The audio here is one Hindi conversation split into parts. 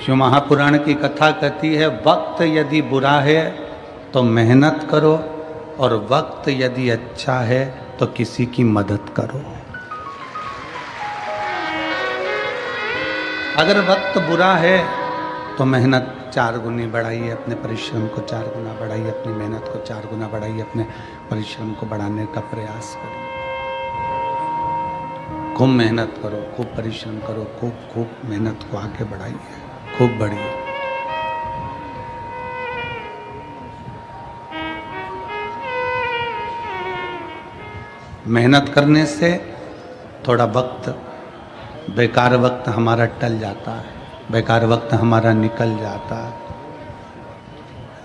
शिव महापुराण की कथा कहती है, वक्त यदि बुरा है तो मेहनत करो, और वक्त यदि अच्छा है तो किसी की मदद करो। अगर वक्त बुरा है तो मेहनत 4 गुनी बढ़ाइए, अपने परिश्रम को 4 गुना बढ़ाइए, अपनी मेहनत को 4 गुना बढ़ाइए, अपने परिश्रम को बढ़ाने का प्रयास करिए। खूब मेहनत करो, खूब परिश्रम करो, खूब मेहनत को आगे बढ़ाइए, खूब बढ़िए। मेहनत करने से थोड़ा वक्त, बेकार वक्त हमारा टल जाता है, बेकार वक्त हमारा निकल जाता है,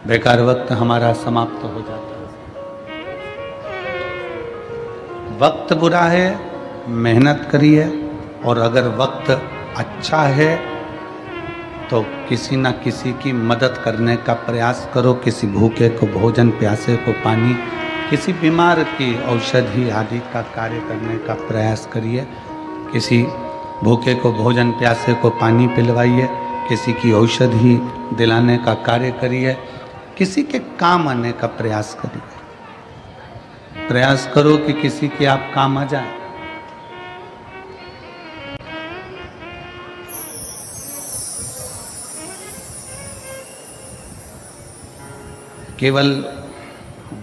बेकार वक्त हमारा समाप्त हो जाता है। वक्त बुरा है, मेहनत करिए, और अगर वक्त अच्छा है तो किसी ना किसी की मदद करने का प्रयास करो। किसी भूखे को भोजन, प्यासे को पानी, किसी बीमार की औषधि आदि का कार्य करने का प्रयास करिए। किसी भूखे को भोजन, प्यासे को पानी पिलवाइए, किसी की औषधि दिलाने का कार्य करिए, किसी के काम आने का प्रयास करिए। प्रयास करो कि किसी के आप काम आ जाए। केवल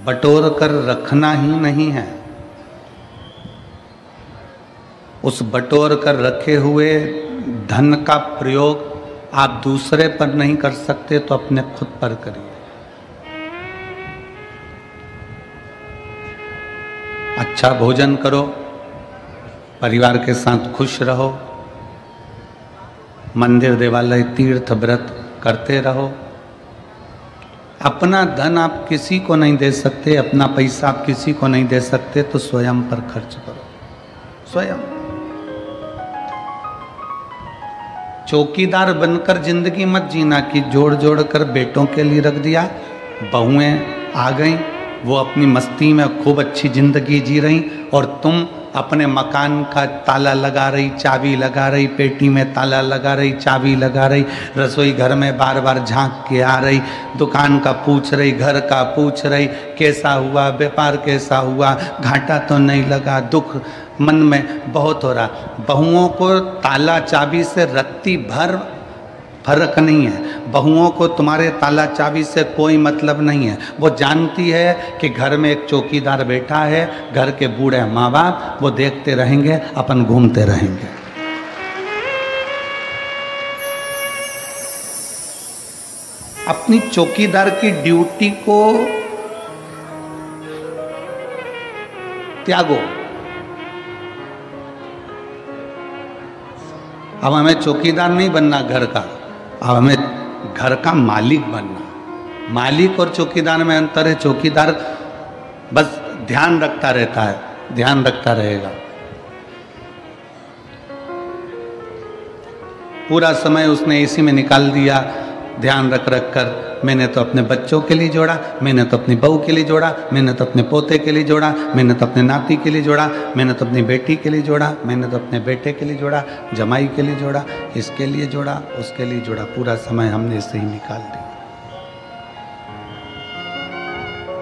बटोर कर रखना ही नहीं है, उस बटोर कर रखे हुए धन का प्रयोग आप दूसरे पर नहीं कर सकते तो अपने खुद पर करिए। अच्छा भोजन करो, परिवार के साथ खुश रहो, मंदिर देवालय तीर्थ व्रत करते रहो। अपना धन आप किसी को नहीं दे सकते, अपना पैसा आप किसी को नहीं दे सकते, तो स्वयं पर खर्च करो, स्वयं। चौकीदार बनकर जिंदगी मत जीना कि जोड़ जोड़ कर बेटों के लिए रख दिया, बहुएं आ गईं, वो अपनी मस्ती में खूब अच्छी जिंदगी जी रही, और तुम अपने मकान का ताला लगा रही, चाबी लगा रही, पेटी में ताला लगा रही, चाबी लगा रही, रसोई घर में बार बार झांक के आ रही, दुकान का पूछ रही, घर का पूछ रही, कैसा हुआ, व्यापार कैसा हुआ, घाटा तो नहीं लगा, दुख मन में बहुत हो रहा। बहुओं को ताला चाबी से रत्ती भर फर्क नहीं है, बहुओं को तुम्हारे ताला चाबी से कोई मतलब नहीं है। वो जानती है कि घर में एक चौकीदार बैठा है, घर के बूढ़े माँ बाप वो देखते रहेंगे, अपन घूमते रहेंगे। अपनी चौकीदार की ड्यूटी को त्यागो। अब हमें चौकीदार नहीं बनना घर का, अब हमें घर का मालिक बनना। मालिक और चौकीदार में अंतर है। चौकीदार बस ध्यान रखता रहता है, ध्यान रखता रहेगा, पूरा समय उसने इसी में निकाल दिया, ध्यान रख रख कर। मैंने तो अपने बच्चों के लिए जोड़ा, मैंने तो अपनी बहू के लिए जोड़ा, मैंने तो अपने पोते के लिए जोड़ा, मैंने तो अपने नाती के लिए जोड़ा, मैंने तो अपनी बेटी के लिए जोड़ा, मैंने तो अपने बेटे के लिए जोड़ा, जमाई के लिए जोड़ा, इसके लिए जोड़ा, उसके लिए जोड़ा। पूरा समय हमने इससे ही निकाल दिया।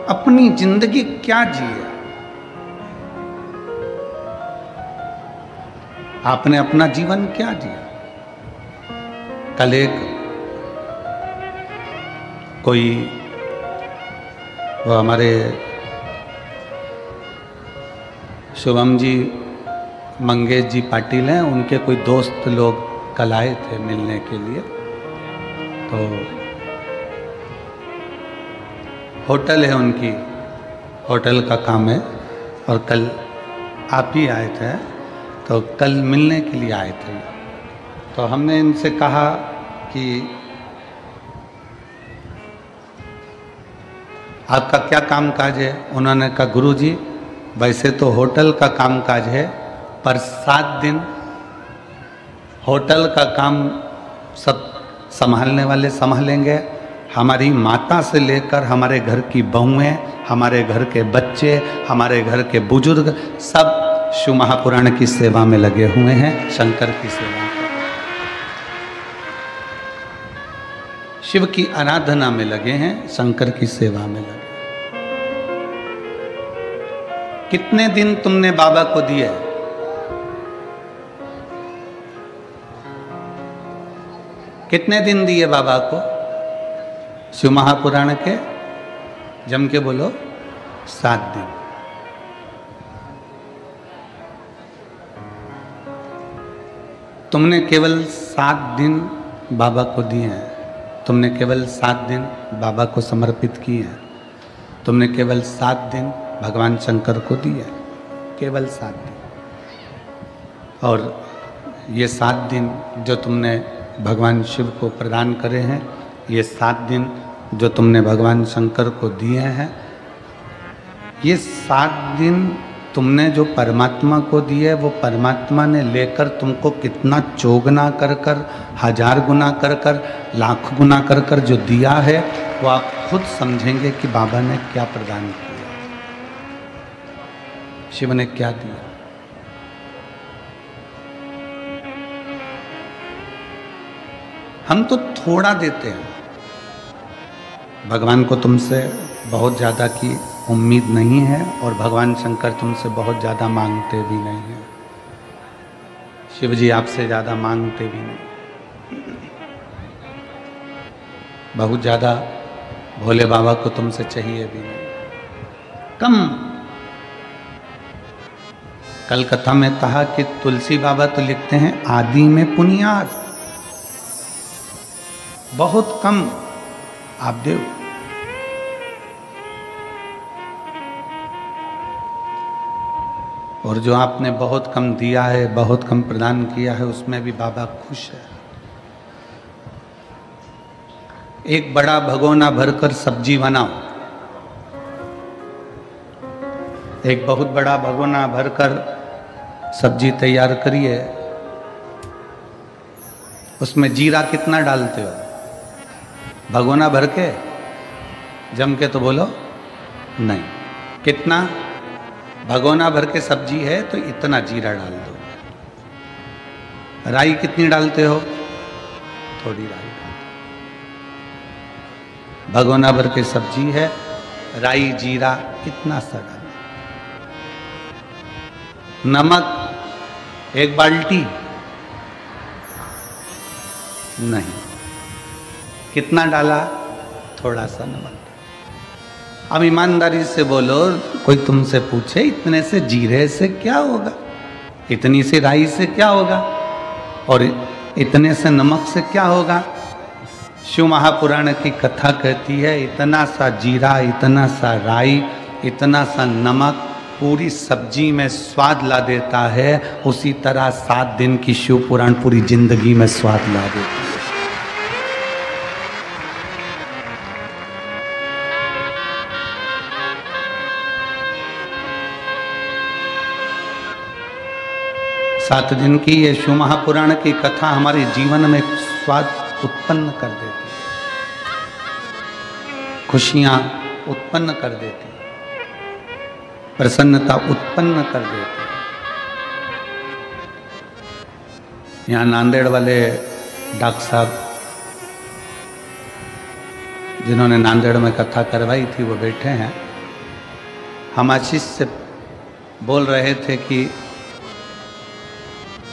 अपनी जिंदगी क्या जिए? आपने अपना जीवन क्या जिया? कल एक कोई, वो हमारे शुभम जी, मंगेश जी पाटिल हैं, उनके कोई दोस्त लोग कल आए थे मिलने के लिए। तो होटल है उनकी, होटल का काम है, और कल आप ही आए थे, तो कल मिलने के लिए आए थे। तो हमने इनसे कहा कि आपका क्या काम काज है? उन्होंने कहा, गुरुजी वैसे तो होटल का काम काज है, पर 7 दिन होटल का काम सब संभालने वाले संभालेंगे। हमारी माता से लेकर हमारे घर की बहुएं, हमारे घर के बच्चे, हमारे घर के बुजुर्ग सब शिव महापुराण की सेवा में लगे हुए हैं, शंकर की सेवा में। शिव की आराधना में लगे हैं, शंकर की सेवा में लगे। कितने दिन तुमने बाबा को दिए? कितने दिन दिए बाबा को? शिव महापुराण के जम के बोलो 7 दिन। तुमने केवल 7 दिन बाबा को दिए हैं। तुमने केवल 7 दिन बाबा को समर्पित किए हैं। तुमने केवल 7 दिन भगवान शंकर को दिए, केवल 7 दिन। और ये 7 दिन जो तुमने भगवान शिव को प्रदान करे हैं, ये 7 दिन जो तुमने भगवान शंकर को दिए हैं, ये 7 दिन तुमने जो परमात्मा को दिए, वो परमात्मा ने लेकर तुमको कितना चौगुना कर कर, 1000 गुना कर कर, लाख गुना कर कर जो दिया है, वो आप खुद समझेंगे कि बाबा ने क्या प्रदान किया, शिव ने क्या दिया। हम तो थोड़ा देते हैं। भगवान को तुमसे बहुत ज़्यादा की उम्मीद नहीं है और भगवान शंकर तुमसे बहुत ज़्यादा मांगते भी नहीं हैं। शिव जी आपसे ज़्यादा मांगते भी नहीं। बहुत ज़्यादा भोले बाबा को तुमसे चाहिए भी नहीं, कम। कल कथा में कहा कि तुलसी बाबा तो लिखते हैं आदि में पुनियाद, बहुत कम आप देव। और जो आपने बहुत कम दिया है, बहुत कम प्रदान किया है, उसमें भी बाबा खुश है। एक बड़ा भगोना भरकर सब्जी बनाओ, एक बहुत बड़ा भगोना भरकर सब्जी तैयार करिए। उसमें जीरा कितना डालते हो? भगोना भर के जम के तो बोलो नहीं। कितना? भगोना भर के सब्जी है तो इतना जीरा डाल दो। राई कितनी डालते हो? थोड़ी राई। भगोना भर के सब्जी है, राई जीरा इतना सा डालो। नमक 1 बाल्टी नहीं। कितना डाला? थोड़ा सा नमक। अब ईमानदारी से बोलो, कोई तुमसे पूछे इतने से जीरे से क्या होगा, इतनी सी राई से क्या होगा, और इतने से नमक से क्या होगा? शिव महापुराण की कथा कहती है इतना सा जीरा, इतना सा राई, इतना सा नमक पूरी सब्जी में स्वाद ला देता है। उसी तरह 7 दिन की शिव पुराण पूरी जिंदगी में स्वाद ला देता है। सात दिन की ये शिव महापुराण की कथा हमारे जीवन में स्वाद उत्पन्न कर देती है, खुशियां उत्पन्न कर देती है, प्रसन्नता उत्पन्न कर देती है। यहाँ नांदेड़ वाले डॉक्टर साहब जिन्होंने नांदेड़ में कथा करवाई थी वो बैठे हैं। हम आशीष से बोल रहे थे कि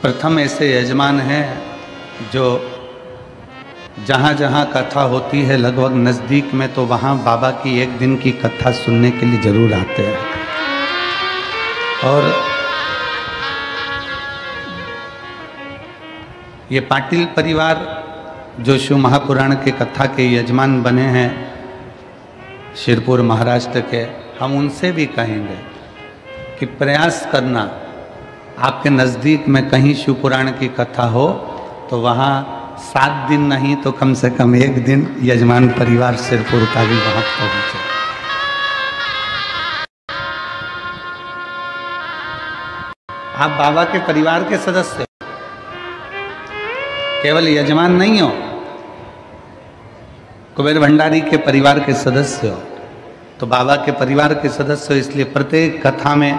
प्रथम ऐसे यजमान हैं जो जहाँ जहाँ कथा होती है लगभग नज़दीक में, तो वहाँ बाबा की 1 दिन की कथा सुनने के लिए जरूर आते हैं। और ये पाटिल परिवार जो शिव महापुराण के कथा के यजमान बने हैं शिरपुर महाराष्ट्र के, हम उनसे भी कहेंगे कि प्रयास करना, आपके नज़दीक में कहीं शिव पुराण की कथा हो तो वहाँ 7 दिन नहीं तो कम से कम 1 दिन यजमान परिवार शिरपुर का भी वहाँ पहुँचे। आप बाबा के परिवार के सदस्य हो, केवल यजमान नहीं हो, कुबेर भंडारी के परिवार के सदस्य हो, तो बाबा के परिवार के सदस्य हो। इसलिए प्रत्येक कथा में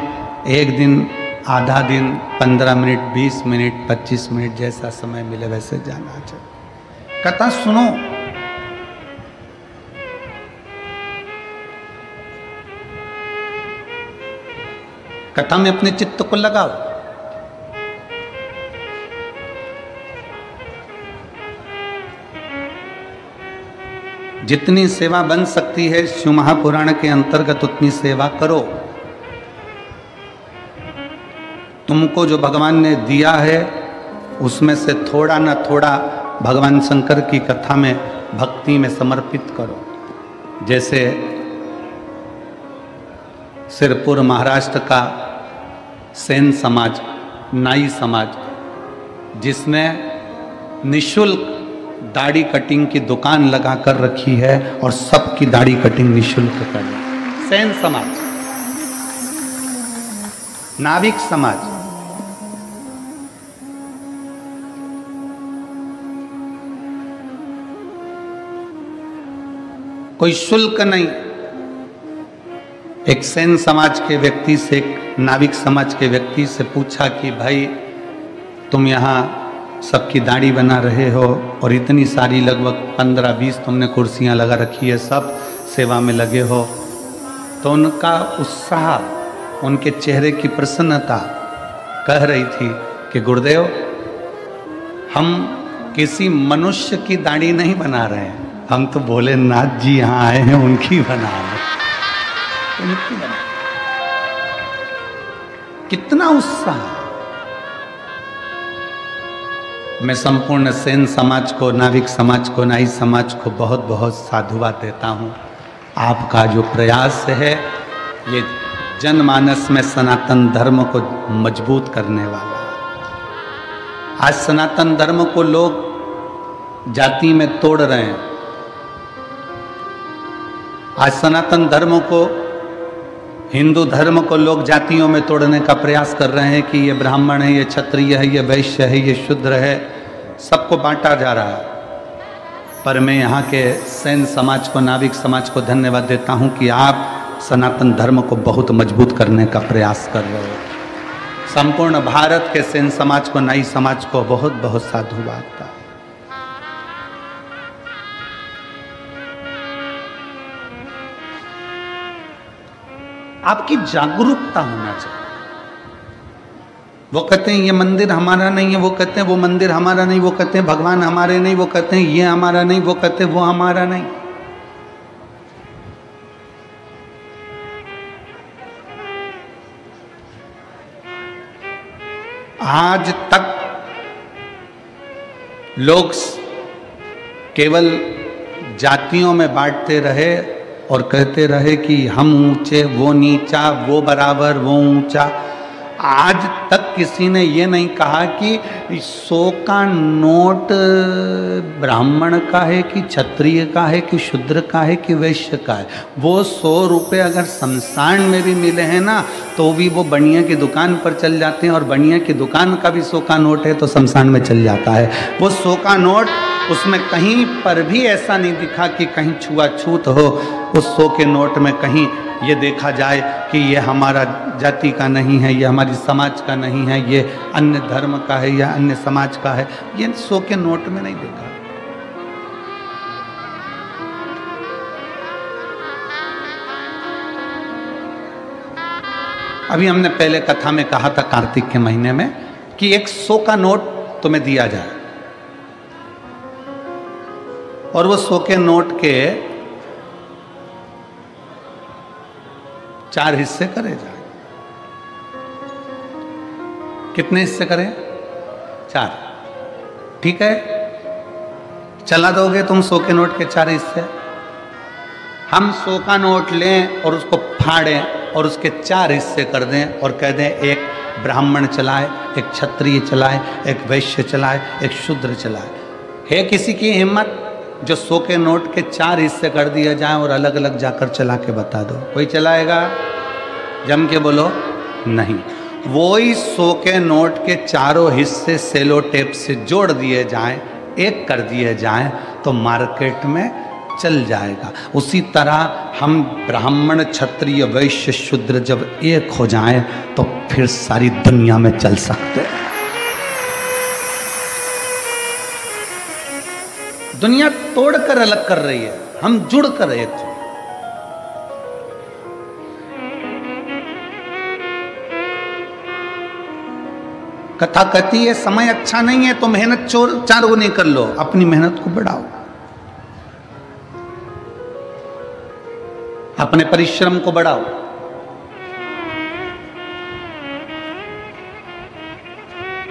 1 दिन, आधा दिन, 15 मिनट, 20 मिनट, 25 मिनट, जैसा समय मिले वैसे जाना चाहिए। कथा सुनो, कथा में अपने चित्त को लगाओ। जितनी सेवा बन सकती है शिव महापुराण के अंतर्गत उतनी सेवा करो। तुमको जो भगवान ने दिया है उसमें से थोड़ा ना थोड़ा भगवान शंकर की कथा में, भक्ति में समर्पित करो। जैसे सिरपुर महाराष्ट्र का सेन समाज, नाई समाज, जिसने निशुल्क दाढ़ी कटिंग की दुकान लगा कर रखी है और सबकी दाढ़ी कटिंग निशुल्क कर रही है। सेन समाज, नाविक समाज, कोई शुल्क नहीं। एक सेन समाज के व्यक्ति से, एक नाविक समाज के व्यक्ति से पूछा कि भाई तुम यहाँ सबकी दाढ़ी बना रहे हो और इतनी सारी लगभग 15-20 तुमने कुर्सियाँ लगा रखी है, सब सेवा में लगे हो, तो उनका उत्साह, उनके चेहरे की प्रसन्नता कह रही थी कि गुरुदेव हम किसी मनुष्य की दाढ़ी नहीं बना रहे हैं, हम तो भोलेनाथ जी यहाँ आए हैं उनकी बना रहे हैं, उनकी बना। कितना उत्साह। मैं संपूर्ण सेन समाज को, नाविक समाज को, नाई समाज को बहुत बहुत साधुवाद देता हूँ। आपका जो प्रयास है ये जनमानस में सनातन धर्म को मजबूत करने वाला है। आज सनातन धर्म को लोग जाति में तोड़ रहे हैं। आज सनातन धर्म को, हिंदू धर्म को लोग जातियों में तोड़ने का प्रयास कर रहे हैं कि ये ब्राह्मण है, ये क्षत्रिय है, ये वैश्य है, ये शूद्र है, सबको बांटा जा रहा है। पर मैं यहाँ के सेन समाज को, नाविक समाज को धन्यवाद देता हूँ कि आप सनातन धर्म को बहुत मजबूत करने का प्रयास कर रहे हो। संपूर्ण भारत के सेन समाज को, नाई समाज को बहुत बहुत साधुवाद का। आपकी जागरूकता होना चाहिए। वो कहते हैं ये मंदिर हमारा नहीं है, वो कहते हैं वो मंदिर हमारा नहीं, वो कहते हैं भगवान हमारे नहीं, वो कहते हैं ये हमारा नहीं, वो कहते हैं वो हमारा नहीं। आज तक लोग केवल जातियों में बांटते रहे और कहते रहे कि हम ऊंचे, वो नीचा, वो बराबर, वो ऊंचा। आज तक किसी ने ये नहीं कहा कि 100 का नोट ब्राह्मण का है कि क्षत्रिय का है कि शूद्र का है कि वैश्य का है। वो 100 रुपये अगर शमशान में भी मिले हैं ना, तो भी वो बनिया की दुकान पर चल जाते हैं, और बनिया की दुकान का भी 100 का नोट है तो शमशान में चल जाता है। वो 100 का नोट, उसमें कहीं पर भी ऐसा नहीं दिखा कि कहीं छुआछूत हो। उस 100 के नोट में कहीं ये देखा जाए कि ये हमारा जाति का नहीं है, ये हमारी समाज का नहीं है, ये अन्य धर्म का है या अन्य समाज का है, ये 100 के नोट में नहीं देखा। अभी हमने पहले कथा में कहा था कार्तिक के महीने में कि एक 100 का नोट तुम्हें दिया जाए और वो 100 के नोट के 4 हिस्से करे जाए। कितने हिस्से करें? 4। ठीक है, चला दोगे तुम 100 के नोट के 4 हिस्से? हम 100 का नोट लें और उसको फाड़ें और उसके 4 हिस्से कर दें और कह दें एक ब्राह्मण चलाए, एक क्षत्रिय चलाए, एक वैश्य चलाए, एक शूद्र चलाए। है किसी की हिम्मत जो 100 के नोट के 4 हिस्से कर दिए जाएं और अलग अलग जाकर चला के बता दो? कोई चलाएगा? जम के बोलो नहीं। वो ही 100 के नोट के 4 हिस्से सेलो टेप से जोड़ दिए जाएं, एक कर दिए जाएं, तो मार्केट में चल जाएगा। उसी तरह हम ब्राह्मण, क्षत्रिय, वैश्य, शूद्र जब एक हो जाएं तो फिर सारी दुनिया में चल सकते हैं। दुनिया तोड़कर अलग कर रही है, हम जुड़कर एक हो। कथा कहती है समय अच्छा नहीं है तो मेहनत 4 गुनी कर लो, अपनी मेहनत को बढ़ाओ, अपने परिश्रम को बढ़ाओ।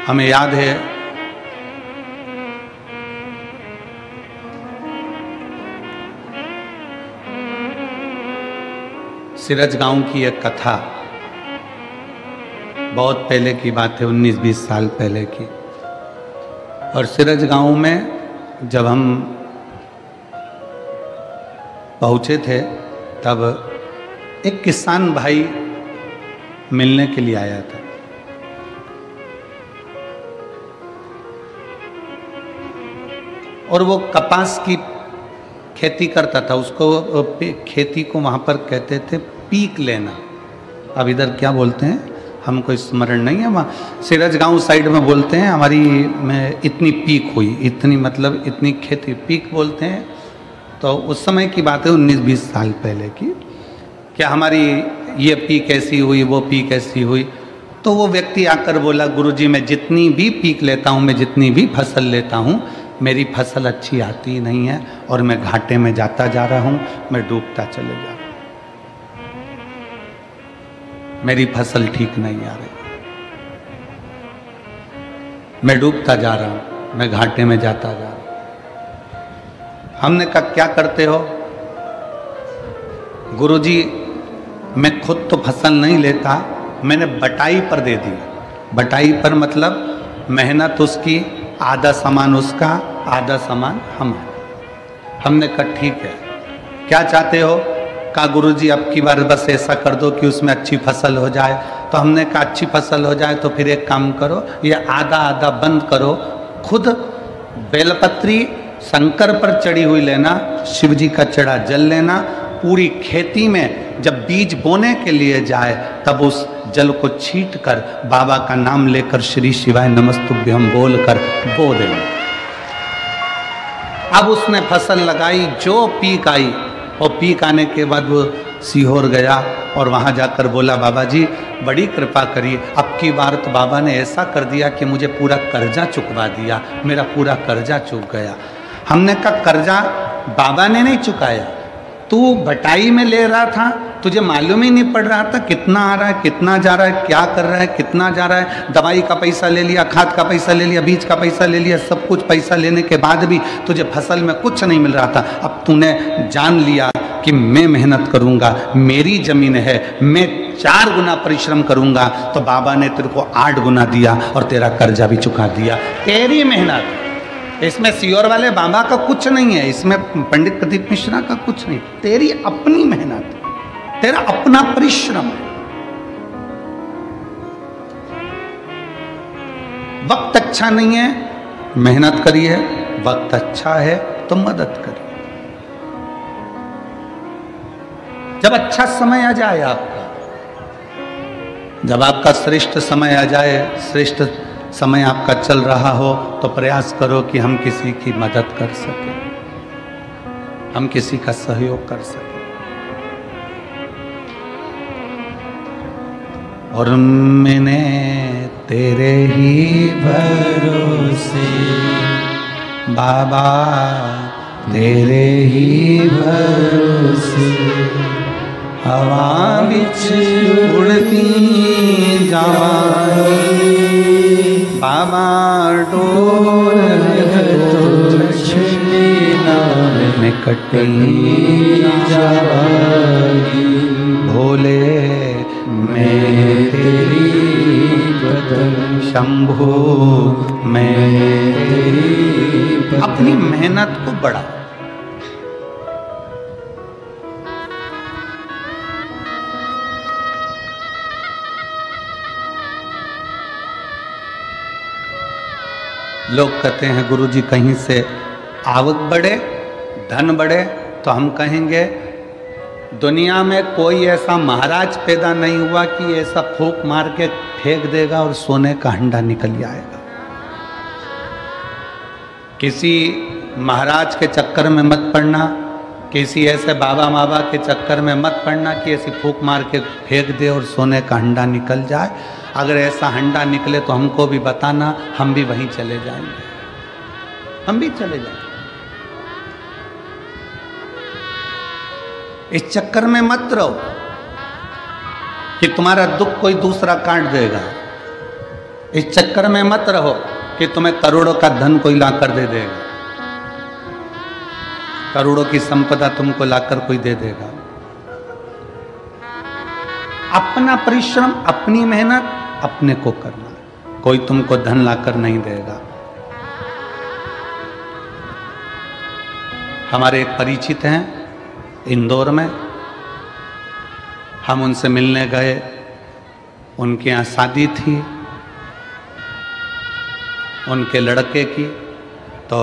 हमें याद है सिरज गांव की एक कथा, बहुत पहले की बात है, 19-20 साल पहले की। और सिरज गांव में जब हम पहुंचे थे तब एक किसान भाई मिलने के लिए आया था। और वो कपास की खेती करता था, उसको खेती को वहाँ पर कहते थे पीक लेना। अब इधर क्या बोलते हैं हमको स्मरण नहीं है, वहाँ सिरज गांव साइड में बोलते हैं, हमारी में इतनी पीक हुई, इतनी मतलब इतनी खेती पीक बोलते हैं। तो उस समय की बात है 19-20 साल पहले की, क्या हमारी ये पीक ऐसी हुई, वो पीक ऐसी हुई। तो वो व्यक्ति आकर बोला, गुरुजी मैं जितनी भी पीक लेता हूँ, मैं जितनी भी फसल लेता हूँ, मेरी फसल अच्छी आती नहीं है और मैं घाटे में जाता जा रहा हूँ, मैं डूबता चले जा रहा हूँ, मेरी फसल ठीक नहीं आ रही, मैं डूबता जा रहा हूँ, मैं घाटे में जाता जा रहा हूँ। हमने कहा क्या करते हो? गुरुजी मैं खुद तो फसल नहीं लेता, मैंने बटाई पर दे दी। बटाई पर मतलब मेहनत उसकी, आधा सामान उसका, आधा सामान हमारा। हमने कहा ठीक है, क्या चाहते हो? कहा गुरुजी अब की बार बस ऐसा कर दो कि उसमें अच्छी फसल हो जाए। तो हमने कहा अच्छी फसल हो जाए तो फिर एक काम करो, ये आधा आधा बंद करो, खुद बेलपत्री शंकर पर चढ़ी हुई लेना, शिव जी का चढ़ा जल लेना, पूरी खेती में जब बीज बोने के लिए जाए तब उस जल को छीट कर बाबा का नाम लेकर श्री शिवाय नमस्तुभ्यम बोल कर बो देना। अब उसने फसल लगाई, जो पीक आई, और पीक आने के बाद वो सीहोर गया और वहाँ जाकर बोला बाबा जी बड़ी कृपा करिए, अब की बार तो बाबा ने ऐसा कर दिया कि मुझे पूरा कर्जा चुकवा दिया, मेरा पूरा कर्जा चुक गया। हमने कहा कर्जा बाबा ने नहीं चुकाया, तू बटाई में ले रहा था, तुझे मालूम ही नहीं पड़ रहा था कितना आ रहा है, कितना जा रहा है, क्या कर रहा है, कितना जा रहा है। दवाई का पैसा ले लिया, खाद का पैसा ले लिया, बीज का पैसा ले लिया, सब कुछ पैसा लेने के बाद भी तुझे फसल में कुछ नहीं मिल रहा था। अब तूने जान लिया कि मैं मेहनत करूंगा, मेरी जमीन है, मैं 4 गुना परिश्रम करूंगा, तो बाबा ने तेरे को 8 गुना दिया और तेरा कर्जा भी चुका दिया। तेरी मेहनत, इसमें सियोर वाले बाबा का कुछ नहीं है, इसमें पंडित प्रदीप मिश्रा का कुछ नहीं, तेरी अपनी मेहनत, तेरा अपना परिश्रम। वक्त अच्छा नहीं है, मेहनत करिए, वक्त अच्छा है तो मदद करिए। जब अच्छा समय आ जाए आपका, जब आपका श्रेष्ठ समय आ जाए, श्रेष्ठ समय आपका चल रहा हो, तो प्रयास करो कि हम किसी की मदद कर सकें, हम किसी का सहयोग कर सकें। और मैंने तेरे ही भरोसे बाबा, तेरे ही भरोसे हवा बिच उड़ती जावांगी, बाबा डोर में कटी जावांगी, भोले मैं तेरी शंभो मैं तेरी। अपनी मेहनत को बढ़ा, लोग कहते हैं गुरुजी कहीं से आवक बढ़े, धन बढ़े, तो हम कहेंगे दुनिया में कोई ऐसा महाराज पैदा नहीं हुआ कि ऐसा फूंक मार के फेंक देगा और सोने का हंडा निकल जाएगा। किसी महाराज के चक्कर में मत पड़ना, किसी ऐसे बाबा माबा के चक्कर में मत पड़ना कि ऐसी फूंक मार के फेंक दे और सोने का हंडा निकल जाए। अगर ऐसा हंडा निकले तो हमको भी बताना, हम भी वहीं चले जाएंगे, हम भी चले जाएंगे। इस चक्कर में मत रहो कि तुम्हारा दुख कोई दूसरा काट देगा। इस चक्कर में मत रहो कि तुम्हें करोड़ों का धन कोई लाकर दे देगा, करोड़ों की संपदा तुमको लाकर कोई दे देगा। अपना परिश्रम, अपनी मेहनत अपने को करना, कोई तुमको धन लाकर नहीं देगा। हमारे एक परिचित हैं इंदौर में, हम उनसे मिलने गए, उनके यहाँ शादी थी उनके लड़के की। तो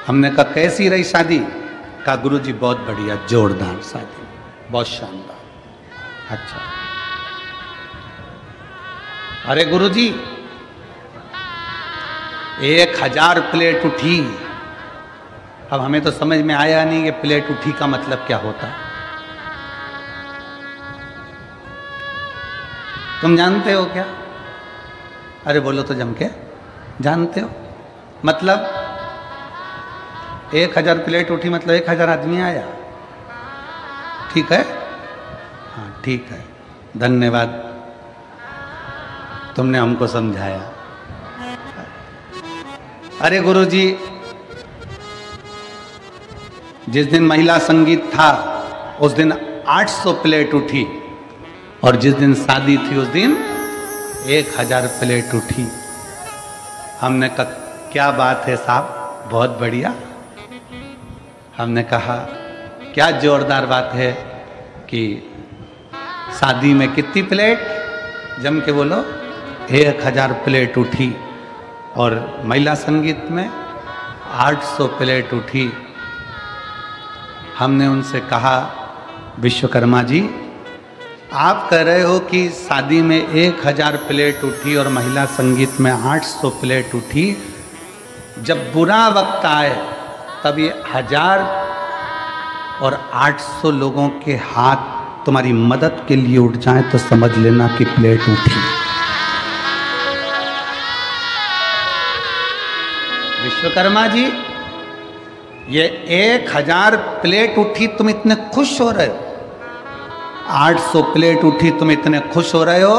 हमने कहा कैसी रही शादी? कहा गुरुजी बहुत बढ़िया, जोरदार शादी, बहुत शानदार। अच्छा, अरे गुरुजी 1000 प्लेट उठी। अब हमें तो समझ में आया नहीं कि प्लेट उठी का मतलब क्या होता है। तुम जानते हो क्या? अरे बोलो तो जम के, जानते हो? मतलब 1000 प्लेट उठी मतलब 1000 आदमी आया, ठीक है? हाँ ठीक है, धन्यवाद, तुमने हमको समझाया। अरे गुरुजी जिस दिन महिला संगीत था उस दिन 800 प्लेट उठी, और जिस दिन शादी थी उस दिन 1000 प्लेट उठी। हमने कहा क्या बात है साहब, बहुत बढ़िया। हमने कहा क्या जोरदार बात है कि शादी में कितनी प्लेट, जम के बोलो, 1000 प्लेट उठी, और महिला संगीत में 800 प्लेट उठी। हमने उनसे कहा विश्वकर्मा जी, आप कह रहे हो कि शादी में 1000 प्लेट उठी और महिला संगीत में 800 प्लेट उठी, जब बुरा वक्त आए तब ये 1000 और 800 लोगों के हाथ तुम्हारी मदद के लिए उठ जाएं तो समझ लेना कि प्लेट उठी। विश्वकर्मा जी ये 1000 प्लेट उठी, तुम इतने खुश हो रहे हो, 800 प्लेट उठी तुम इतने खुश हो रहे हो,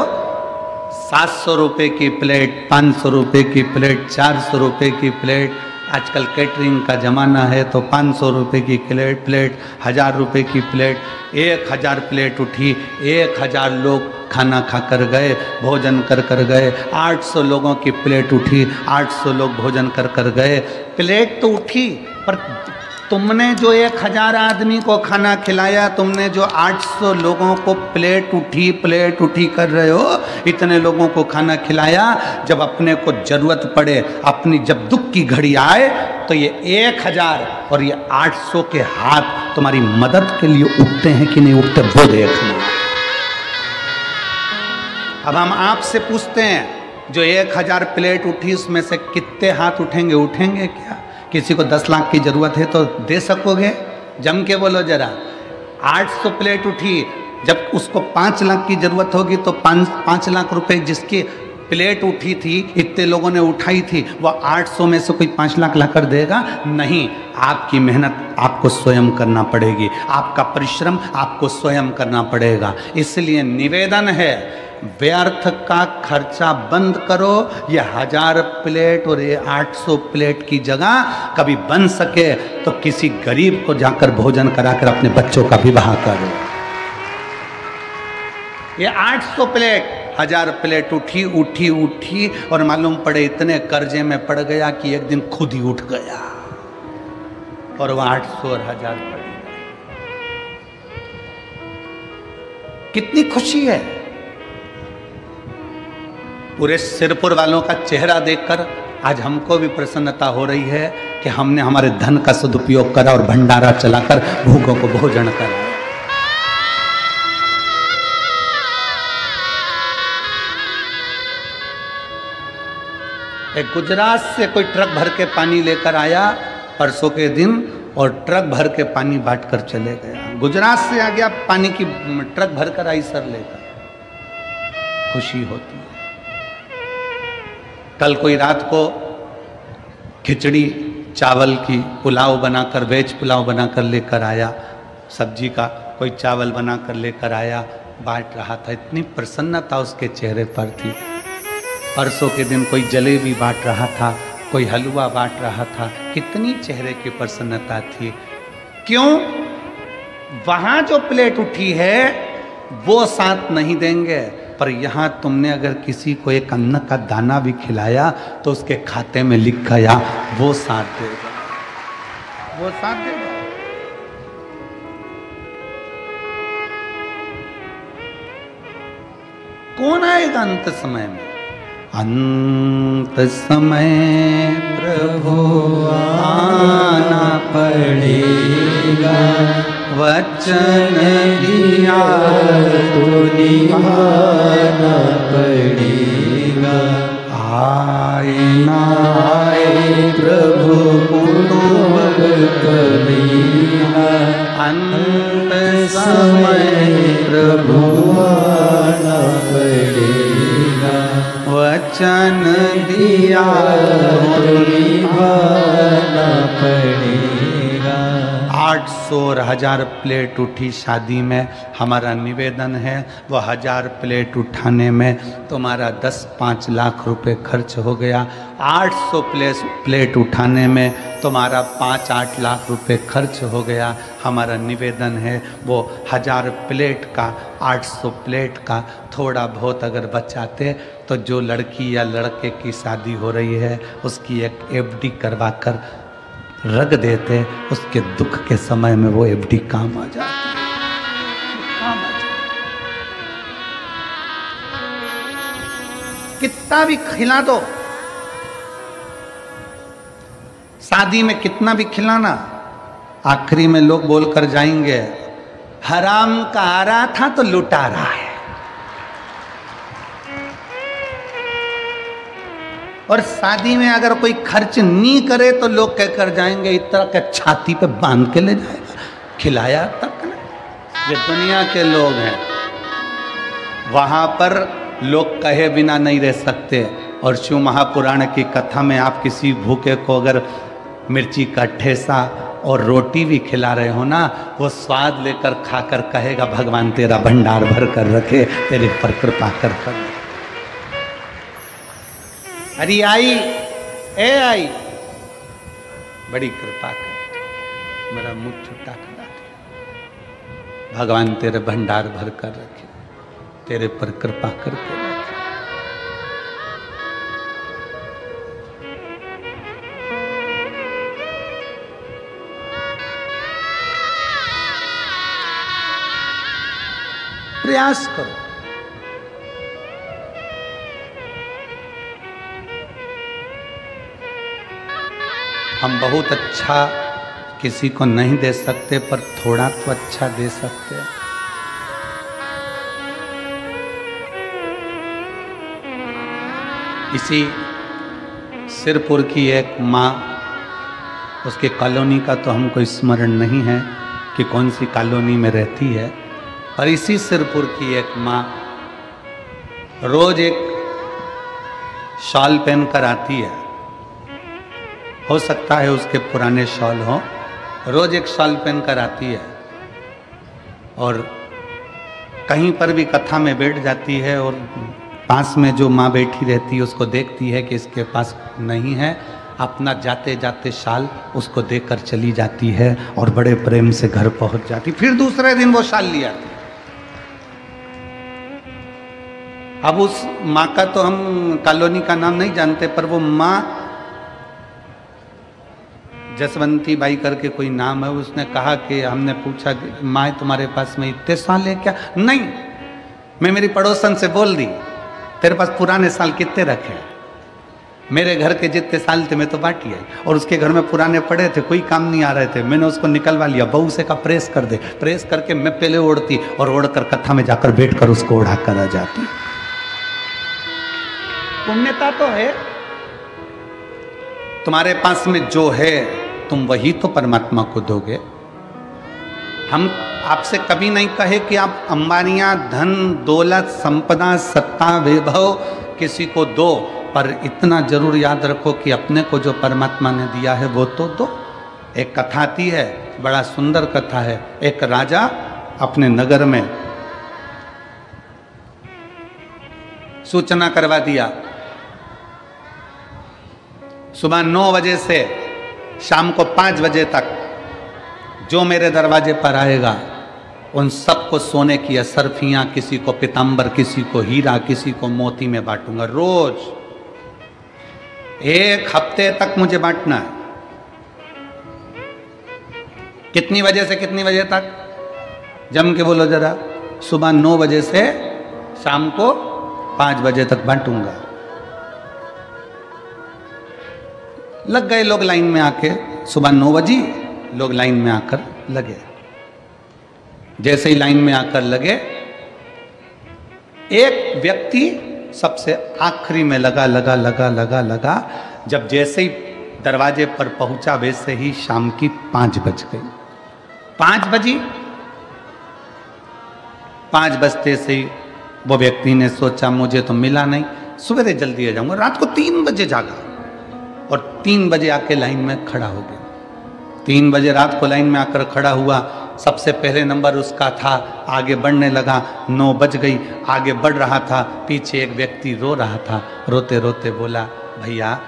700 रुपए की प्लेट, 500 रुपए की प्लेट, 400 रुपए की प्लेट, आजकल कैटरिंग का ज़माना है तो 500 रुपए की प्लेट, 1000 रुपए की प्लेट, 1000 प्लेट उठी, 1000 लोग खाना खाकर गए, भोजन कर गए। 800 लोगों की प्लेट उठी, 800 लोग भोजन कर गए। प्लेट तो उठी, पर तुमने जो 1000 आदमी को खाना खिलाया, तुमने जो 800 लोगों को प्लेट उठी कर रहे हो, इतने लोगों को खाना खिलाया, जब अपने को जरूरत पड़े, अपनी जब दुख की घड़ी आए, तो ये 1000 और ये 800 के हाथ तुम्हारी मदद के लिए उठते हैं कि नहीं उठते, वो देखना। अब हम आपसे पूछते हैं, जो 1000 प्लेट उठी उसमें से कितने हाथ उठेंगे क्या? किसी को 10 लाख की जरूरत है तो दे सकोगे? जम के बोलो जरा। 800 प्लेट उठी, जब उसको 5 लाख की जरूरत होगी तो 5 लाख रुपए जिसकी प्लेट उठी थी, इतने लोगों ने उठाई थी, वह 800 में से कोई 5 लाख लाकर देगा? नहीं, आपकी मेहनत आपको स्वयं करना पड़ेगी, आपका परिश्रम आपको स्वयं करना पड़ेगा। इसलिए निवेदन है, व्यर्थ का खर्चा बंद करो। ये 1000 प्लेट और ये 800 प्लेट की जगह कभी बन सके तो किसी गरीब को जाकर भोजन कराकर अपने बच्चों का विवाह करो। ये 800 प्लेट, 1000 प्लेट उठी और मालूम पड़े इतने कर्जे में पड़ गया कि एक दिन खुद ही उठ गया, और वह 800 और 1000 पड़ गए। कितनी खुशी है। पूरे सिरपुर वालों का चेहरा देखकर आज हमको भी प्रसन्नता हो रही है कि हमने हमारे धन का सदुपयोग करा और भंडारा चलाकर भूखों को भोजन कराया। एक गुजरात से कोई ट्रक भर के पानी लेकर आया परसों के दिन, और ट्रक भर के पानी बांट कर चले गया। गुजरात से आ गया, पानी की ट्रक भर कर आई सर लेकर, खुशी होती है। कल कोई रात को खिचड़ी चावल की पुलाव बनाकर, वेज पुलाव बनाकर लेकर आया, सब्जी का कोई चावल बनाकर लेकर आया, बांट रहा था, इतनी प्रसन्नता उसके चेहरे पर थी। परसों के दिन कोई जलेबी बांट रहा था, कोई हलवा बांट रहा था, कितनी चेहरे की प्रसन्नता थी। क्यों? वहां जो प्लेट उठी है वो साथ नहीं देंगे, पर यहां तुमने अगर किसी को एक अन्न का दाना भी खिलाया तो उसके खाते में लिख गया, वो साथ देगा, वो साथ देगा। कौन आएगा अंत समय में? अंत समय प्रभु आना पड़ेगा, वचन दिया तो निभाना पड़ेगा। आए ना आए प्रभु कबीरा, अंत समय प्रभु आना पड़ेगा, वचन दिया तो निभाना पड़ेगा। 800 और 1000 प्लेट उठी शादी में, हमारा निवेदन है वो 1000 प्लेट उठाने में तुम्हारा 10-5 लाख रुपए खर्च हो गया। 800 प्लेट उठाने में तुम्हारा 5-8 लाख रुपए खर्च हो गया। हमारा निवेदन है वो 1000 प्लेट का, 800 प्लेट का थोड़ा बहुत अगर बचाते तो जो लड़की या लड़के की शादी हो रही है उसकी एक FD करवा कर रख देते, उसके दुख के समय में वो FD काम आ जाती, काम आ जाती। कितना भी खिला दो, शादी में कितना भी खिलाना, आखिरी में लोग बोलकर जाएंगे हराम का आ रहा था तो लुटा रहा है। और शादी में अगर कोई खर्च नहीं करे तो लोग कहकर जाएंगे इस तरह के छाती पे बांध के ले जाएगा, खिलाया तक नहीं। ये दुनिया के लोग हैं, वहां पर लोग कहे बिना नहीं रह सकते। और शिव महापुराण की कथा में आप किसी भूखे को अगर मिर्ची का ठेसा और रोटी भी खिला रहे हो ना, वो स्वाद लेकर खाकर कहेगा भगवान तेरा भंडार भर कर रखे, तेरे पर कृपा कर। अरे आई, ए आई, बड़ी कृपा कर, मेरा मुंह छुट्टा करा दे, भगवान तेरे भंडार भर कर रखे, तेरे पर कृपा करके रखे। प्रयास करो। हम बहुत अच्छा किसी को नहीं दे सकते, पर थोड़ा तो अच्छा दे सकते हैं। इसी सिरपुर की एक माँ, उसके कॉलोनी का तो हमको स्मरण नहीं है कि कौन सी कॉलोनी में रहती है, और इसी सिरपुर की एक माँ रोज एक शॉल पहन कर आती है, हो सकता है उसके पुराने शॉल हो, रोज एक शॉल पहन कर आती है और कहीं पर भी कथा में बैठ जाती है और पास में जो माँ बैठी रहती है उसको देखती है कि इसके पास नहीं है, अपना जाते जाते शाल उसको देकर चली जाती है और बड़े प्रेम से घर पहुंच जाती। फिर दूसरे दिन वो शाल ले आती। अब उस माँ का तो हम कॉलोनी का नाम नहीं जानते, पर वो माँ जसवंती बाई करके कोई नाम है, उसने कहा कि हमने पूछा माँ तुम्हारे पास में इतने साल है क्या? नहीं, मैं मेरी पड़ोसन से बोल दी तेरे पास पुराने साल कितने रखे? मेरे घर के जितने साल थे मैं तो बांटी आई, और उसके घर में पुराने पड़े थे, कोई काम नहीं आ रहे थे, मैंने उसको निकलवा लिया। बहू से का प्रेस कर दे, प्रेस करके मैं पहले ओढ़ती और ओढ़कर कथा में जाकर बैठकर उसको ओढ़ा कर आ जाती। पुण्यता तो है, तुम्हारे पास में जो है तुम वही तो परमात्मा को दोगे। हम आपसे कभी नहीं कहे कि आप अंबानियां, धन, दौलत, संपदा, सत्ता, वैभव किसी को दो, पर इतना जरूर याद रखो कि अपने को जो परमात्मा ने दिया है वो तो दो। एक कथा आती है, बड़ा सुंदर कथा है। एक राजा अपने नगर में सूचना करवा दिया, सुबह 9 बजे से शाम को 5 बजे तक जो मेरे दरवाजे पर आएगा उन सबको सोने की असरफियां, किसी को पीतांबर, किसी को हीरा, किसी को मोती में बांटूंगा। रोज 1 हफ्ते तक मुझे बांटना है। कितनी बजे से कितनी बजे तक? जम के बोलो जरा। सुबह 9 बजे से शाम को 5 बजे तक बांटूंगा। लग गए लोग लाइन में आके। सुबह 9 बजे लोग लाइन में आकर लगे। जैसे ही लाइन में आकर लगे, एक व्यक्ति सबसे आखिरी में लगा। जब जैसे ही दरवाजे पर पहुंचा, वैसे ही शाम की 5 बज गई। 5 बजी, 5 बजते से ही वो व्यक्ति ने सोचा मुझे तो मिला नहीं, सवेरे जल्दी आ जाऊंगा। रात को 3 बजे जागा और 3 बजे आके लाइन में खड़ा हो गया। 3 बजे रात को लाइन में आकर खड़ा हुआ। सबसे पहले नंबर उसका था, आगे बढ़ने लगा। 9 बज गई, आगे बढ़ रहा था। पीछे एक व्यक्ति रो रहा था। रोते रोते बोला, भैया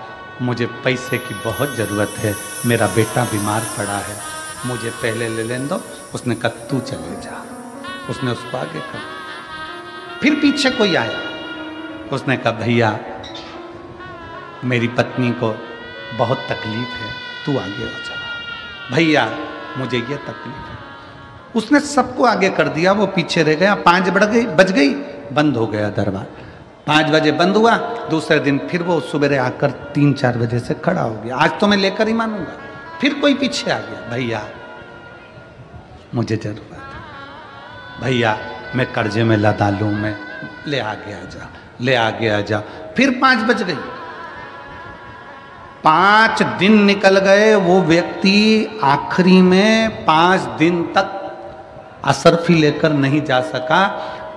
मुझे पैसे की बहुत ज़रूरत है, मेरा बेटा बीमार पड़ा है, मुझे पहले ले लेने दो। उसने कहा तू चले जा। उसने उसको आगे कर। फिर पीछे कोई आया, उसने कहा भैया मेरी पत्नी को बहुत तकलीफ है, तू आगे हो जा। भैया मुझे ये तकलीफ है। उसने सबको आगे कर दिया, वो पीछे रह गया। 5 बज गई, बंद हो गया दरबार। 5 बजे बंद हुआ। दूसरे दिन फिर वो सुबह आकर 3-4 बजे से खड़ा हो गया। आज तो मैं लेकर ही मानूंगा। फिर कोई पीछे आ गया, भैया मुझे जरूरत है, भैया मैं कर्जे में लदा लूं, मैं ले आगे आ जा, ले आगे आ जा। फिर 5 बज गई। 5 दिन निकल गए। वो व्यक्ति आखिरी में 5 दिन तक असरफी लेकर नहीं जा सका।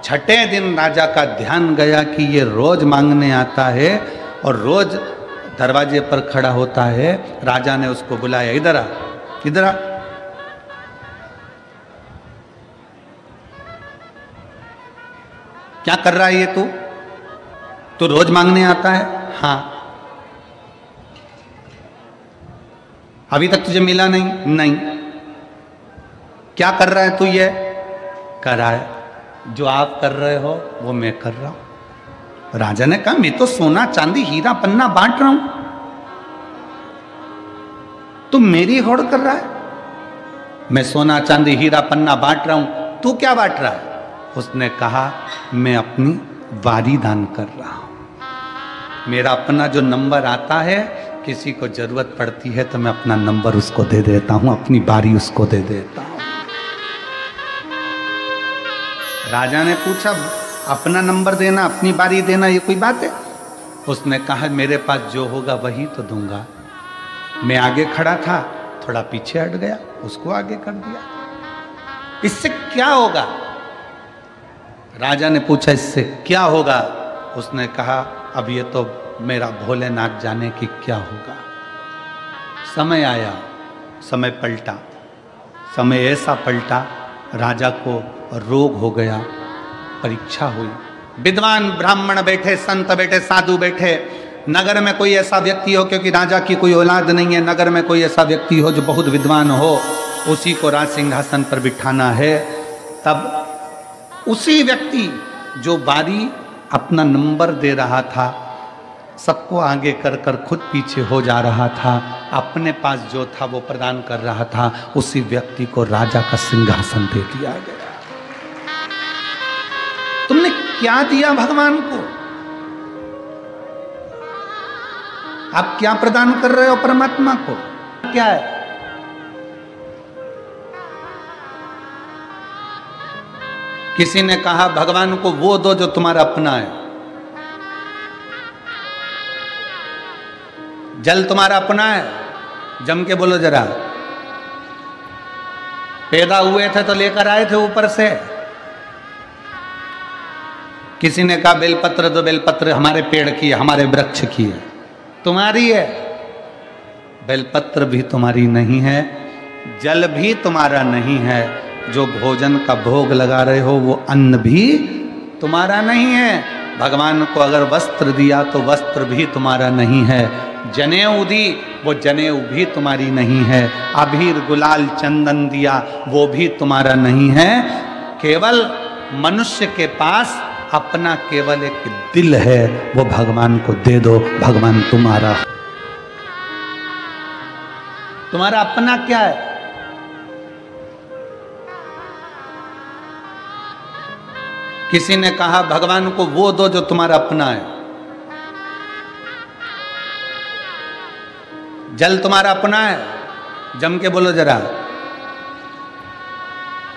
6ठे दिन राजा का ध्यान गया कि ये रोज मांगने आता है और रोज दरवाजे पर खड़ा होता है। राजा ने उसको बुलाया, इधर आ, इधर आ। क्या कर रहा है ये तू? तो रोज मांगने आता है? हाँ। अभी तक तुझे मिला नहीं? नहीं। क्या कर रहा है तू? ये कर रहा है जो आप कर रहे हो वो मैं कर रहा हूं। राजा ने कहा मैं तो सोना चांदी हीरा पन्ना बांट रहा हूं, तू मेरी होड़ कर रहा है। मैं सोना चांदी हीरा पन्ना बांट रहा हूं, तू क्या बांट रहा है? उसने कहा मैं अपनी वारी दान कर रहा हूं। मेरा अपना जो नंबर आता है, किसी को जरूरत पड़ती है तो मैं अपना नंबर उसको दे देता हूं, अपनी बारी उसको दे देता हूं। राजा ने पूछा अपना नंबर देना, अपनी बारी देना, ये कोई बात है? उसने कहा मेरे पास जो होगा वही तो दूंगा। मैं आगे खड़ा था, थोड़ा पीछे हट गया, उसको आगे कर दिया। इससे क्या होगा? राजा ने पूछा इससे क्या होगा? उसने कहा अब ये तो मेरा भोलेनाथ जाने की क्या होगा। समय आया, समय पलटा। समय ऐसा पलटा, राजा को रोग हो गया, परीक्षा हुई। विद्वान ब्राह्मण बैठे, संत बैठे, साधु बैठे। नगर में कोई ऐसा व्यक्ति हो, क्योंकि राजा की कोई औलाद नहीं है, नगर में कोई ऐसा व्यक्ति हो जो बहुत विद्वान हो, उसी को राज सिंहासन पर बिठाना है। तब उसी व्यक्ति जो बारी अपना नंबर दे रहा था, सबको आगे कर कर खुद पीछे हो जा रहा था, अपने पास जो था वो प्रदान कर रहा था, उसी व्यक्ति को राजा का सिंहासन दे दिया गया। तुमने क्या दिया भगवान को? आप क्या प्रदान कर रहे हो परमात्मा को? क्या है? किसी ने कहा भगवान को वो दो जो तुम्हारा अपना है। जल तुम्हारा अपना है? जम के बोलो जरा। पैदा हुए थे तो लेकर आए थे ऊपर से। किसी ने कहा बेलपत्र तो बेलपत्र हमारे पेड़ की है, हमारे वृक्ष की है, तुम्हारी है। बेलपत्र भी तुम्हारी नहीं है, जल भी तुम्हारा नहीं है, जो भोजन का भोग लगा रहे हो वो अन्न भी तुम्हारा नहीं है। भगवान को अगर वस्त्र दिया तो वस्त्र भी तुम्हारा नहीं है, जनेऊ दी वो जनेऊ भी तुम्हारी नहीं है, अबीर गुलाल चंदन दिया वो भी तुम्हारा नहीं है। केवल मनुष्य के पास अपना केवल एक दिल है, वो भगवान को दे दो, भगवान तुम्हारा। तुम्हारा अपना क्या है? किसी ने कहा भगवान को वो दो जो तुम्हारा अपना है। जल तुम्हारा अपना है? जम के बोलो जरा।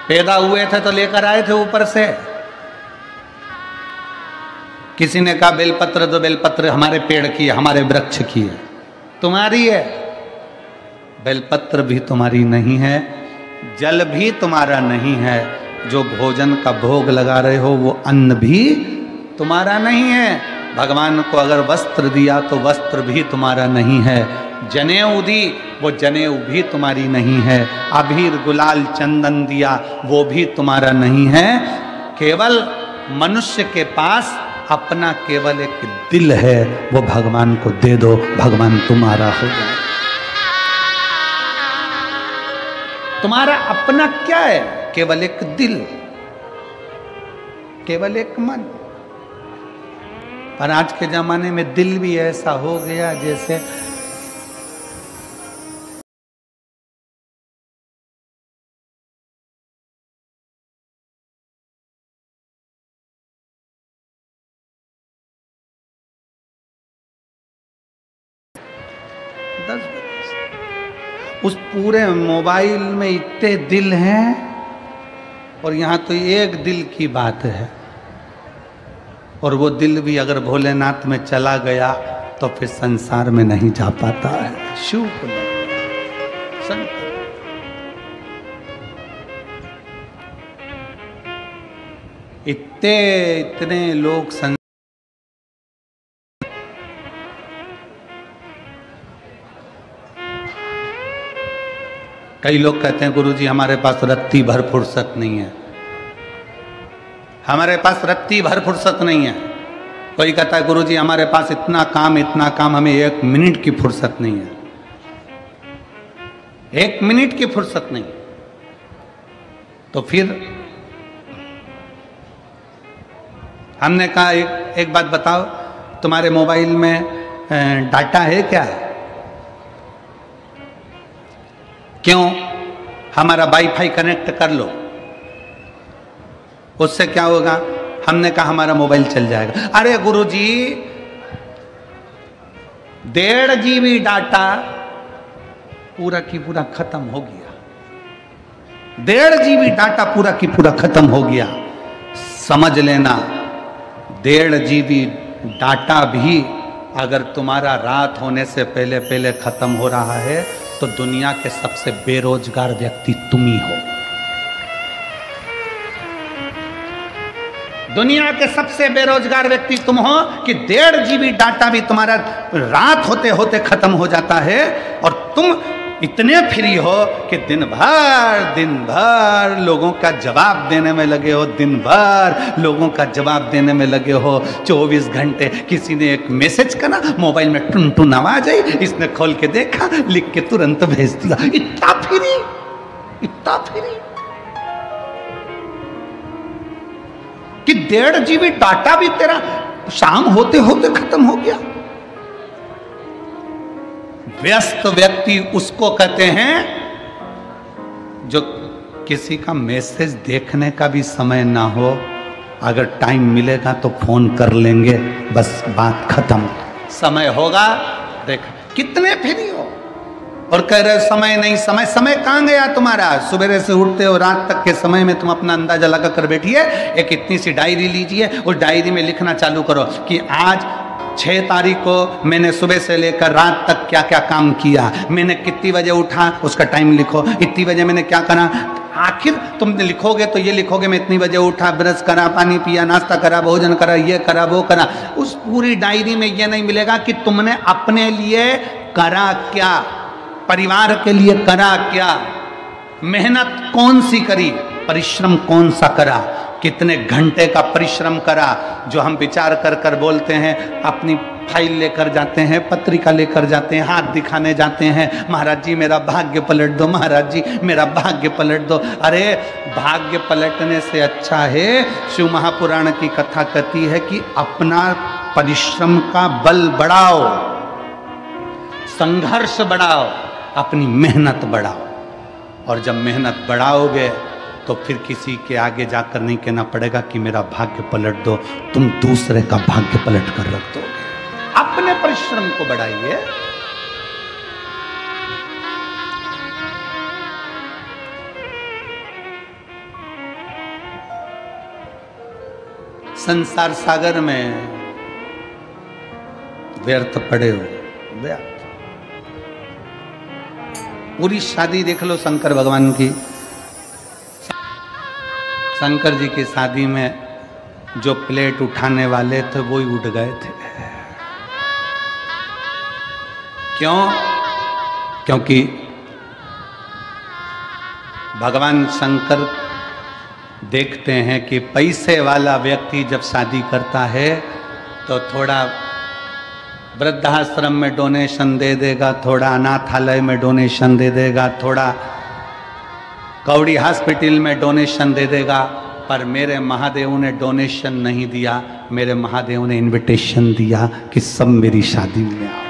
पैदा हुए थे तो लेकर आए थे ऊपर से। किसी ने कहा बेलपत्र तो बेलपत्र हमारे पेड़ की है, हमारे वृक्ष की है, तुम्हारी है। बेलपत्र भी तुम्हारी नहीं है, जल भी तुम्हारा नहीं है, जो भोजन का भोग लगा रहे हो वो अन्न भी तुम्हारा नहीं है। भगवान को अगर वस्त्र दिया तो वस्त्र भी तुम्हारा नहीं है, जनेऊ दी वो जनेऊ भी तुम्हारी नहीं है, अबीर गुलाल चंदन दिया वो भी तुम्हारा नहीं है। केवल मनुष्य के पास अपना केवल एक दिल है, वो भगवान को दे दो, भगवान तुम्हारा हो जाए। तुम्हारा अपना क्या है? केवल एक दिल, केवल एक मन। पर आज के जमाने में दिल भी ऐसा हो गया जैसे उस पूरे मोबाइल में इतने दिल हैं और यहाँ तो एक दिल की बात है, और वो दिल भी अगर भोलेनाथ में चला गया तो फिर संसार में नहीं जा पाता है। शिव को इतने लोग कई लोग कहते हैं गुरुजी हमारे पास रत्ती भर फुर्सत नहीं है, हमारे पास रत्ती भर फुर्सत नहीं है। कोई कहता है गुरुजी हमारे पास इतना काम हमें 1 मिनट की फुर्सत नहीं है, 1 मिनट की फुर्सत नहीं। तो फिर हमने कहा एक बात बताओ, तुम्हारे मोबाइल में डाटा है क्या? क्यों? हमारा वाईफाई कनेक्ट कर लो, उससे क्या होगा? हमने कहा हमारा मोबाइल चल जाएगा। अरे गुरुजी 1.5 GB डाटा पूरा की पूरा खत्म हो गया, 1.5 GB डाटा पूरा की पूरा खत्म हो गया। समझ लेना 1.5 GB डाटा भी अगर तुम्हारा रात होने से पहले पहले खत्म हो रहा है तो दुनिया के सबसे बेरोजगार व्यक्ति तुम ही हो। दुनिया के सबसे बेरोजगार व्यक्ति तुम हो कि 1.5 GB डाटा भी तुम्हारा रात होते होते खत्म हो जाता है और तुम इतने फ्री हो कि दिन भर लोगों का जवाब देने में लगे हो, दिन भर लोगों का जवाब देने में लगे हो। 24 घंटे किसी ने एक मैसेज करा, मोबाइल में टुन टुन आवाज आई, इसने खोल के देखा, लिख के तुरंत भेज दिया। इतना फ्री कि 1.5 GB डाटा भी तेरा शाम होते होते खत्म हो गया। व्यस्त व्यक्ति उसको कहते हैं जो किसी का मैसेज देखने का भी समय ना हो, अगर टाइम मिलेगा तो फोन कर लेंगे, बस बात खत्म। समय होगा देख कितने फ्री हो और कह रहे हो समय नहीं। समय कहाँ गया तुम्हारा? सुबह से उठते हो रात तक के समय में तुम अपना अंदाजा लगा कर बैठिए। एक इतनी सी डायरी लीजिए, उस डायरी में लिखना चालू करो कि आज 6 तारीख को मैंने सुबह से लेकर रात तक क्या क्या काम किया, मैंने कितनी बजे उठा उसका टाइम लिखो, इतनी बजे मैंने क्या करा। आखिर तुम लिखोगे तो ये लिखोगे मैं इतनी बजे उठा, ब्रश करा, पानी पिया, नाश्ता करा, भोजन करा, ये करा, वो करा। उस पूरी डायरी में ये नहीं मिलेगा कि तुमने अपने लिए करा क्या, परिवार के लिए करा क्या, मेहनत कौन सी करी, परिश्रम कौन सा करा, कितने घंटे का परिश्रम करा। जो हम विचार कर कर बोलते हैं, अपनी फाइल लेकर जाते हैं, पत्रिका लेकर जाते हैं, हाथ दिखाने जाते हैं, महाराज जी मेरा भाग्य पलट दो, महाराज जी मेरा भाग्य पलट दो। अरे भाग्य पलटने से अच्छा है, शिव महापुराण की कथा कहती है कि अपना परिश्रम का बल बढ़ाओ, संघर्ष बढ़ाओ, अपनी मेहनत बढ़ाओ। और जब मेहनत बढ़ाओगे तो फिर किसी के आगे जाकर नहीं कहना पड़ेगा कि मेरा भाग्य पलट दो, तुम दूसरे का भाग्य पलट कर रख दोगे। अपने परिश्रम को बढ़ाइए। संसार सागर में व्यर्थ पड़े हो, व्यर्थ। पूरी शादी देख लो शंकर भगवान की, शंकर जी की शादी में जो प्लेट उठाने वाले थे वो ही उठ गए थे। क्यों? क्योंकि भगवान शंकर देखते हैं कि पैसे वाला व्यक्ति जब शादी करता है तो थोड़ा वृद्धाश्रम में डोनेशन दे देगा, थोड़ा अनाथालय में डोनेशन दे देगा, थोड़ा कौड़ी हॉस्पिटल में डोनेशन दे देगा। पर मेरे महादेव ने डोनेशन नहीं दिया, मेरे महादेव ने इनविटेशन दिया कि सब मेरी शादी में आओ।